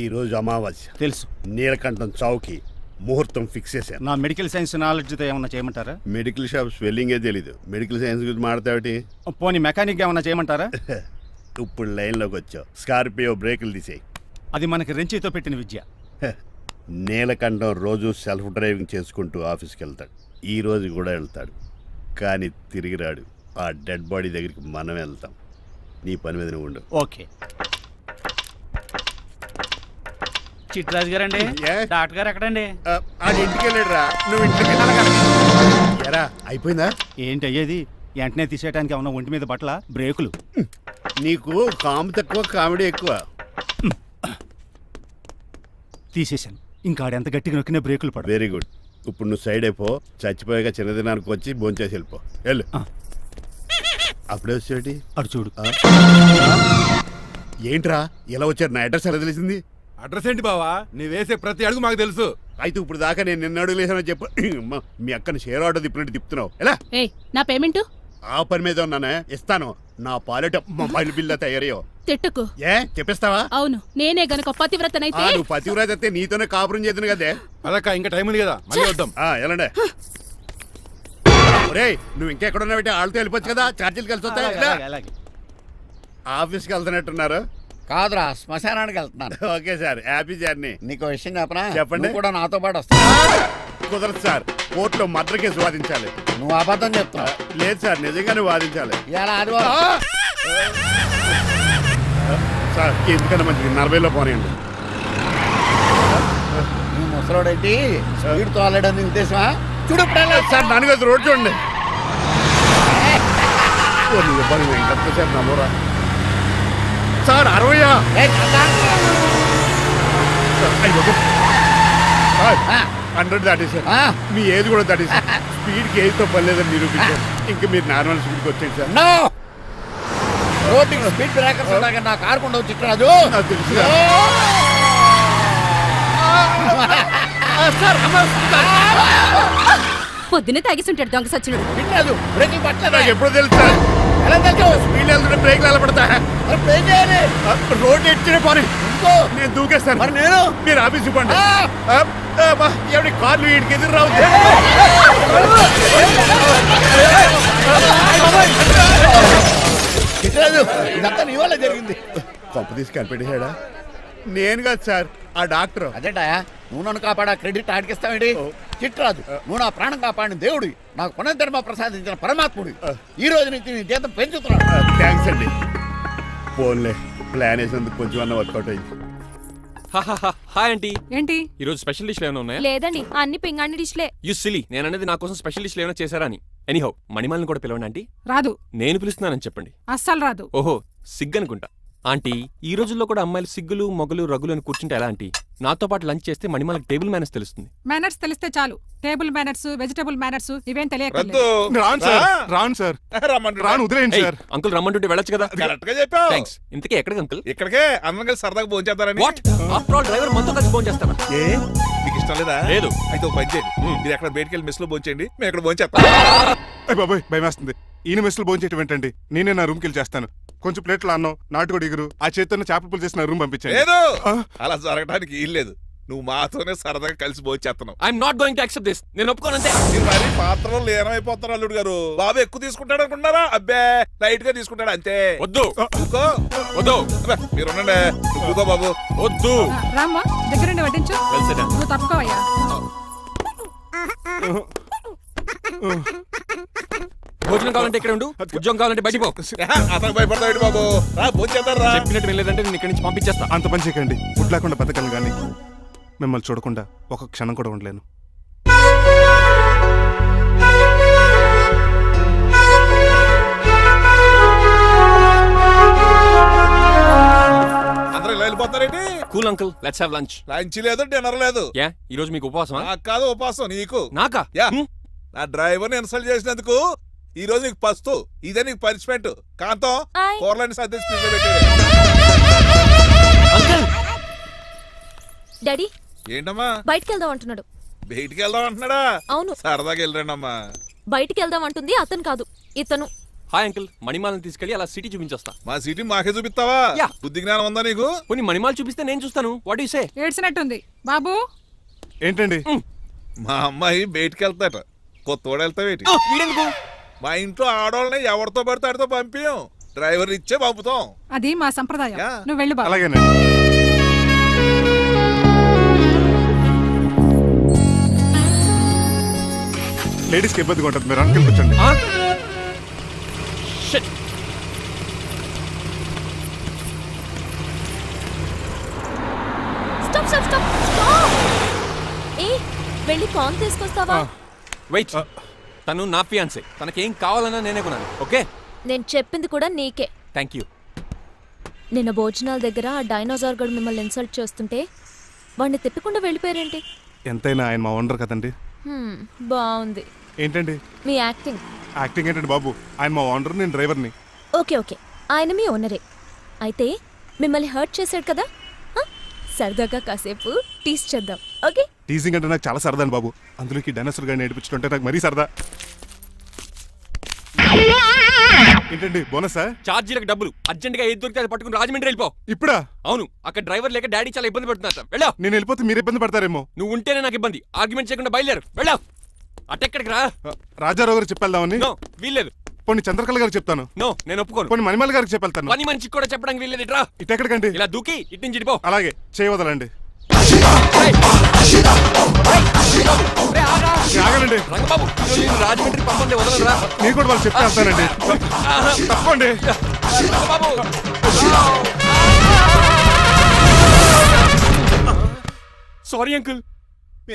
ఈ రోజు అమావాస్య తెలుసు. నీలకంఠం చౌకి ముహూర్తం ఫిక్స్ చేశాను. నా మెడికల్ సైన్స్ నాలెడ్జ్తో ఏమన్నా చేయమంటారా? మెడికల్ షాప్ స్పెల్లింగే తెలీదు, మెడికల్ సైన్స్ గురించి మాట్లాడతావిటి? పోనీ మెకానిక్ ఏమన్నా చేయమంటారా? ఇప్పుడు లైన్లోకి వచ్చావు. స్కార్పియో బ్రేకులు తీసేయి. అది మనకి రెంచితో పెట్టిన విద్య. నీలకంఠం రోజు సెల్ఫ్ డ్రైవింగ్ చేసుకుంటూ ఆఫీస్కి వెళ్తాడు. ఈ రోజు కూడా వెళ్తాడు, కానీ తిరిగి రాడు. ఆ డెడ్ బాడీ దగ్గరికి మనం వెళ్తాం. నీ పని మీద నువ్వు ఉండు. ఓకే. చిట్రాజు గారండి, ఏ? డాక్టర్ గారు ఎక్కడండి? అది ఇంటికి వెళ్ళాడు రా, నువ్వు ఇంటికి ఎరా. అయిపోయిందా? ఏంటి అయ్యేది? వెంటనే తీసేయడానికి ఏమన్నా ఒంటి మీద బట్టల బ్రేకులు? నీకు కాము తక్కువ, కామెడీ ఎక్కువ. తీసేశాను. ఇంకా ఆడెంత గట్టిగా నొక్కినా బ్రేకులు పడ. Very good. ఇప్పుడు నువ్వు సైడ్ అయిపో. చచ్చిపోయాక చిన్నదినానికి వచ్చి భోంచేసి వెళ్ళిపో. వెళ్ళు. అప్పుడే వచ్చేటి అటు చూడు. ఏంట్రా ఇలా వచ్చారు? నా అడ్రస్ ఎలా తెలిసింది? అడ్రస్ ఏంటి బావా? నీ వేసే ప్రతి అడుగు మాకు తెలుసు. అయితే ఇప్పుడు దాకా నేను నిన్న అడుగులేసానని చెప్పు. మీ అక్కని షేర్ ఆర్డర్ తిప్పినట్టు తిప్పుతున్నావు. ఎలా? నా పేమెంట్ ఆ పని మీద ఉన్నానే, ఇస్తాను. నా పాలెట మొబైల్ బిల్ తయారయ్యో. తిట్టుకు. ఏ చెప్పిస్తావా? అవును, నేనే గనక పతివ్రతనైతే. నువ్వు పతివ్రత అయితే నీతోనే కాపురం చేద్దును కదే. అదక్క, ఇంకా టైం ఉంది కదా, మళ్ళీ వద్దాం. ఎలాండే ఒరే, నువ్వు ఇంకెక్కడున్నా పెట్టి వాళ్ళతో వెళ్ళిపోవచ్చు కదా, ఛార్జీలు కలిసి వస్తాయి. అలాగే. ఆఫీస్కి వెళ్తున్నట్టున్నారు. కాదురా, శ్మశానానికి వెళ్తున్నాను. Okay sir, happy journey. నీకు విషయం చెప్పనా? చెప్పండి. నువ్వు కూడా నాతో పాటు వస్తా. కుదరదు సార్, కోర్టులో మర్డర్ కేసు వాదించాలి. నువ్వు అబద్ధం చెప్తున్నావు. లేదు సార్, నిజంగానే వాదించాలి. ఇలా ఆదివారం సార్ ఎందుకన్నా మంచిది 40లో పోనీయండి. నువ్వు ముసలోడేంటి స్పీడ్ తోలడని ఉద్దేశమా? చూడు సార్ నాన్నగారు రోడ్ చూడండి. ఎంతసేపు నమ్మరా సార్? 60 100 దాటేశారు. మీ ఏది కూడా దాటేశారు. స్పీడ్కి ఏదితో పని లేదని నిరూపించారు. ఇంకా మీరు నార్మల్ స్పీడ్కి వచ్చేయండి సార్. రోడ్డుకి స్పీడ్ బ్రేకర్స్ ఉండగా నా కారు కొండ చిట్టరాజు. నాకు తెలుసు పొద్దున్నే తాగిస్తుంటాడు దొంగ సచ్చినుడు. వినలేదు, బ్రేకులు పట్టలేదు. నాకు ఎప్పుడు తెలుసు సార్. ఎలా తెలుసు? స్పీడ్ వెళ్తుంటే బ్రేక్లు ఎలా పడతా? ఏం చేయాలి? రోడ్డు ఎట్టిన పోనీ ఇంకో నేను దూకేస్తాను. మరి నేను మీరు ఆఫీస్ ఇవ్వండి. ఎవరి కార్లు వీడికి ఎదురు రావు. చిట్టరాజు, ఇదంతా నీ వల్ల జరిగింది. కొంప తీసి కనిపెట్టేశాడా? నేను కాదు సార్, ఆ డాక్టర్. అదేంటా, నువ్వు నన్ను కాపాడా క్రెడిట్ ఆడికిస్తావేంటి? చిట్టరాజు, నువ్వు నా ప్రాణం కాపాడిన దేవుడి, నాకు పునర్ధర్మ ప్రసాదించిన పరమాత్ముడి. ఈ రోజు నుంచి నీ జీతం పెంచుతున్నాడు. థ్యాంక్స్ అండి. ఫోన్లే, ప్లాన్ వేసినందుకు కొంచెం అన్న వర్కౌట్ అయింది. Hi aunty. ఏంటి ఈ రోజు స్పెషల్ డిష్లు ఏమైనా ఉన్నాయా? లేదండి, అన్ని పింగాణి డిష్లే. యు సిలీ, నేను అనేది నా కోసం స్పెషల్ డిష్లు ఏమైనా చేశారా అని. ఎనీహౌ, మణిమాలని కూడా పిలవండి ఆంటీ. రాదు. నేను పిలుస్తున్నానని చెప్పండి. అస్సలు రాదు. ఓహో, సిగ్గనుకుంటా. ఆంటీ, ఈ రోజుల్లో కూడా అమ్మాయిలు సిగ్గులు మొగలు రగులు అని కూర్చుంటే ఎలా ఆంటీ? నాతో పాటు లంచ్ చేస్తే మణిమాలకి టేబుల్ మేనర్స్ తెలుస్తుంది. మేనర్స్ తెలిస్తే చాలు. టేబుల్ మేనర్స్, వెజిటబుల్ మేనర్స్ ఇవేం తెలియదు. అంకుల్ రమ్మంటుంటే వెళ్ళొచ్చు కదా. కరెక్ట్ గా చెప్పావు. థ్యాంక్స్. ఇంతకీ ఎక్కడికి అంకుల్? ఇక్కడికే అందరం కలిసి సరదాగా భోంచేద్దారని. వాట్? ఆఫ్టర్ ఆల్ డ్రైవర్ మనతో కలిసి ఫోన్ చేస్తారా? ఏ మీకు ఇష్టం లేదా? లేదు. అయితే ఒక పని చేయండి, మీరు ఎక్కడ బయటికి వెళ్ళి మెస్ లో భోంచేయండి, మేము ఇక్కడ భోంచేస్తాం. బాబాయ్ భయమేస్తుంది. ఈయన మెస్సులు భోంచేయటం ఏంటండి? నేనే నా రూమ్కి వెళ్ళి చేస్తాను. కొంచెం ప్లేట్లు అన్నం, నాటుకోడి ఇగురు, ఆ చేతితో చేపల పులుసు చేసిన రూమ్ పంపించాను. లేదు, అలా జరగడానికి ఏం లేదు. నువ్వు మాతోనే సరదాగా కలిసి భోంచేస్తున్నావు. I'm not going to accept this. నేను ఒప్పుకోనంతే. మీరు మరి పాత్రలో లీనమైపోతారు అల్లుడు గారు. బాబు ఎక్కువ తీసుకుంటాడు అనుకున్నారా? అబ్బే, లైట్ గా తీసుకుంటాడు అంతే. వద్దు ఊకో. వద్దు. మీరు ఉండండి, ఊకో బాబు. వద్దు. రామ్మా, దగ్గరుండి వడ్డించు. వెళ్తాడా? నువ్వు తప్పుకోవయ్యా. భోజనం కావాలంటే ఇక్కడ ఉండు, ఉద్యోగం కావాలంటే బయటికి పో. అతను భయపడతాడు బాబు. రా భోంచేద్దాం రా. చెప్పినట్టు వెళ్ళలేదంటే నేను ఇక్కడి నుంచి పంపించేస్తా. అంత పని చేయకండి. ఫుడ్ లేకుండా బతకను కానీ మిమ్మల్ని చూడకుండా ఒక క్షణం కూడా ఉండలేను. అందరూ ఇలా వెళ్ళిపోతారేంటి? Cool uncle, let's have lunch. Lunch లేదు, డిన్నర్ లేదు. యా, ఈ రోజు మీకు ఉపవాసమా? నాకు కాదు ఉపవాసం, నీకు. నాకా? యా, నా డ్రైవర్ ని ఇన్సల్ట్ చేసినందుకు ఈ రోజు నీకు పస్తు. ఇదే నీకు పనిష్మెంట్. కాంతం, కూరలని సర్దేసి ఫ్రిడ్జ్ లో పెట్టాడు. డాడీ ఏంటమ్మా బయటికి వెళ్దాం అంటున్నాడు. బయటికి వెళ్దాం అంటున్నాడా? అవును. సరదాగా వెళ్ళరండి అమ్మా. బయటికి వెళ్దాం అంటుంది అతను కాదు, ఇతను. హాయ్ అంకుల్ మణిమాలను తీసుకెళ్ళి అలా సిటీ చూపించొస్తా. మా సిటీ మాకే చూపిస్తావా? యా. బుద్ధి జ్ఞానం ఉందా నీకు? కొన్ని మణిమాలు చూపిస్తే నేను చూస్తాను. What you say? ఏడ్చినట్టుంది బాబు. ఏంటండి? మా అమ్మాయి బయటికి వెళ్తాట, కొత్తోడు వెళ్తావేటి? వీడెందుకు? మా ఇంట్లో ఆడవాళ్ళని ఎవరితో పడితే ఆడితో పంపించం, డ్రైవర్ ఇచ్చే పంపుతాం. అది మా సంప్రదాయం. యా. నువ్వు వెళ్ళు బాబు. అలాగేనండి. లేడీస్కి ఇబ్బందిగా ఉంటుంది, మీరు అంకెల్ కూర్చోండి. ఆ? Shit. Stop stop stop stop. ఏ వెళ్ళి కాన్ తీసుకొస్తావా? వెయిట్. తను నా ఫియాన్సే. తనకేం కావాలన్నా నేనే కొనాలి. ఓకే? నేను చెప్పింది కూడా నీకే. Thank you. నిన్న భోజనాల దగ్గర ఆ డైనోసార్ గడు మిమ్మల్ని ఇన్సల్ట్ చేస్తుంటే వాడిని తిప్పకుండా వెళ్ళిపోయారేంటి? ఎంతైనా ఆయన మా ఓనర్ కదండి. బాగుంది ఏంటండి మీ యాక్టింగ్. యాక్టింగ్ ఏంటండి బాబు? ఆయన మా ఓనర్, నేను డ్రైవర్ని. ఓకే ఓకే, ఆయన మీ ఓనరే అయితే మిమ్మల్ని హర్ట్ చేశాడు కదా, హ? సరదాగా కాసేపు టీస్ చేద్దాం. ఓకే? టీజింగ్ అంటే నాకు చాలా సరదా అండి బాబు. అందులోకి డైనోసార్ గారిని ఏడిపించుకుంటే నాకు మరీ సరదా. ఏంటండి బోనసా? ఛార్జీలకు డబ్బులు అర్జెంట్ గా ఏది దొరికితే అది పట్టుకుని రాజమండ్రి వెళ్ళిపో. ఇప్పుడా? అవును, అక్కడ డ్రైవర్ లేక డాడీ చాలా ఇబ్బంది పడుతున్నారు. వెళ్ళావు. నేను వెళ్ళిపోతే మీరు ఇబ్బంది పడతారేమో. నువ్వు ఉంటేనే నాకు ఇబ్బంది. ఆర్గ్యుమెంట్ చేయకుండా బయలుదేరు. వెళ్ళావు. అటెక్కడికి రా. రాజారావు గారికి చెప్పేద్దామని. నో వీల్లేదు. పోనీ చంద్రకళ గారికి చెప్తాను. నో నేను ఒప్పుకోను. పోనీ మణిమాల గారికి చెప్పేళ్తాను. పని మనిషికి కూడా చెప్పడానికి వీల్లేదు. ఇట్రా. ఇటు ఎక్కడికండి? ఇలా దూకి ఇటు నుంచి ఇటు పో. అలాగే చేయవదలండి. ఆగనండి. రంగబాబు నేను రాజమండ్రి పంపండి, వదలరా. మీరు కూడా వాళ్ళు చెప్తే వెళ్తానండి. తప్పండి. Rangababu sorry uncle.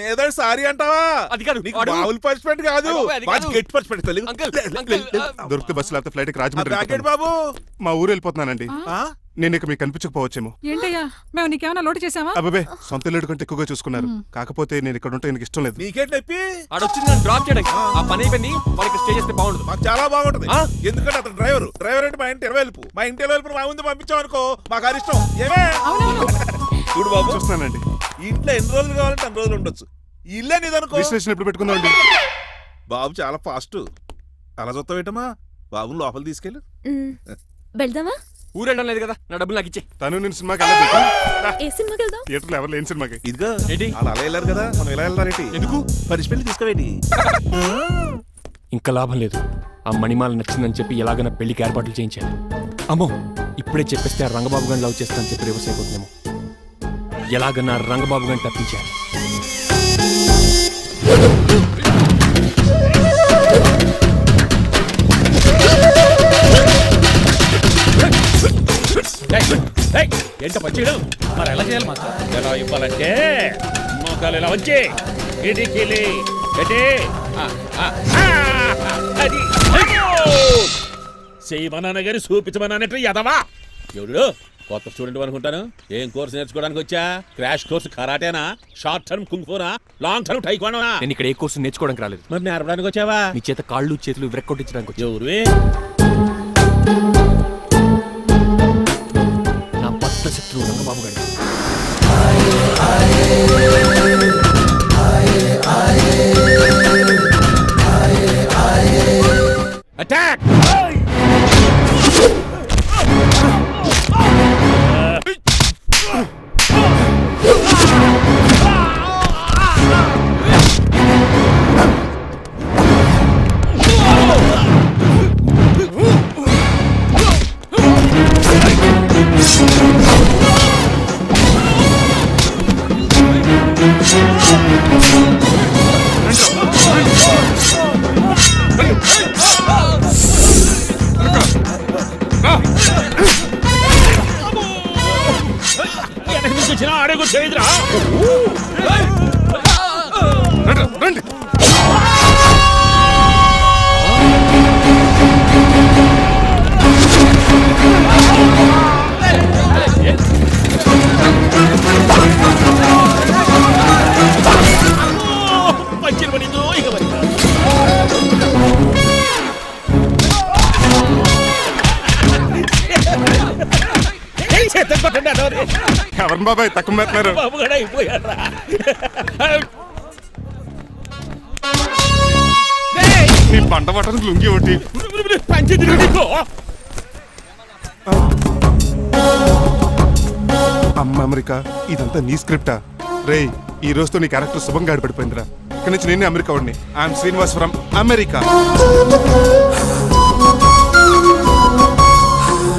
ఏదో సారీ అంటావా? అది కాదు. నీకు వాడు- మామూలు పనిష్మెంట్ కాదు, అది కాదు. గట్టి పనిష్మెంట్. అంకుల్ అంకుల్ దొరికితే బస్సు లేకపోతే ఫ్లైట్కి రాజమండ్రి ప్యాకెట్ వెళ్ళిపోతాను. బాబు. మా ఊరు వెళ్ళిపోతున్నానండి. ఆ? నేను ఇక మీకు కనిపించకపోవచ్చేమో. ఏంటయ్యా మేము నీకేమైనా లోటు చేసావా? అబ్బాబే సొంత ఇల్లు కంటే ఎక్కువగా చూసుకున్నారు. కాకపోతే నేను ఇక్కడ ఉంటే నాకు ఇష్టం లేదు. నీకేంటి నొప్పి? ఆడొచ్చింది నన్ను డ్రాప్ చేయడానికి. ఆ పని అయిపోయింది. వాళ్ళకి స్టే చేస్తే బాగుండదు. మాకు చాలా బాగుంటది. ఆ? ఎందుకంటే అతను డ్రైవర్ అంటే మా ఇంటి ఇరవైపు, మా ఇంటి ఇరవైపు మా ముందు పంపించామనుకో మాకు అరిష్టం. ఏమే అవునవును. చూడు బాబు, చూస్తున్నానండి. ఇంట్లో ఎన్ని రోజులు కావాలంటే అన్ని రోజులు ఉండొచ్చు. ఇల్లే నీదనుకో. రిజిస్ట్రేషన్ ఎప్పుడు పెట్టుకుందామండి? బాబు చాలా ఫాస్ట్. అలా చూస్తావేటమ్మా? బాబుని లోపల తీసుకెళ్ళు. వెళ్దామా? ఊరెళ్ళడం లేదు కదా, నా డబ్బులు నాకు ఇచ్చే. తను నేను సినిమాకి వెళ్ళదు. ఏ సినిమాకి వెళ్దాం? థియేటర్లో ఎవరు లేని సినిమాకి. ఇదిగో ఏంటి? అలా అలా వెళ్ళారు కదా, మనం ఇలా వెళ్తారేంటి? ఎందుకు? పనిష్మెంట్ తీసుకోవేటి? ఇంకా లాభం లేదు. ఆ మణిమాల నచ్చిందని చెప్పి ఎలాగైనా పెళ్లికి ఏర్పాట్లు చేయించాను. అమ్మో ఇప్పుడే చెప్పేస్తే ఆ రంగబాబు గారిని లవ్ చేస్తానని చెప్పి రివర్స్ అయిపోతుందేమో. ఎలాగన్నా రంగబాబు గారిని తప్పించాలి. ఏంట పచ్చీడు మరి ఎలా చేయాలి? మాకు ఎలా ఇవ్వాలంటే మోకాలు ఇలా వచ్చి ఇడికిలి అది చేయమన్నాను గారి చూపించమన్నానంటే ఎదవా ఎవడు కొత్త స్టూడెంట్ అనుకుంటాను. ఏం కోర్సు నేర్చుకోవడానికి వచ్చా? క్రాష్ కోర్సు కరాటేనా, షార్ట్ టర్మ్ కుంగ్ఫూనా, లాంగ్ టర్మ్ టైక్వాండోనా? నేను ఇక్కడ ఏ కోర్సు నేర్చుకోవడానికి రాలేదు. మరి నేర్పడానికి వచ్చావా? మీ చేత కాళ్ళు చేతులు విరక్కొట్టించడానికి వచ్చాను. ఎవరువే? నా బద్ద శత్రువు రంగబాబు గారు. అటాక్! వెనక నుంచి వచ్చిన ఆడేగో చేయదురా. రండి. పంచిరు పడిందో ఇక పడిందా? కొట్టండి అదవరి. ఎవరిని బాబాయ్ తక్కువ పెడుతున్నారు? బాబు కూడా అయిపోయారా? నీ బండ పట్టడానికి లుంగి ఒకటి. పంచేది నీకు. అమ్మ అమెరికా, ఇదంతా నీ స్క్రిప్టా? రేయ్, ఈ రోజుతో నీ క్యారెక్టర్ శుభంగా ఆడిపడిపోయిందిరా. ఇక్కడి నుంచి నేనే అమెరికా వాడిని. I'm Srinivas from America.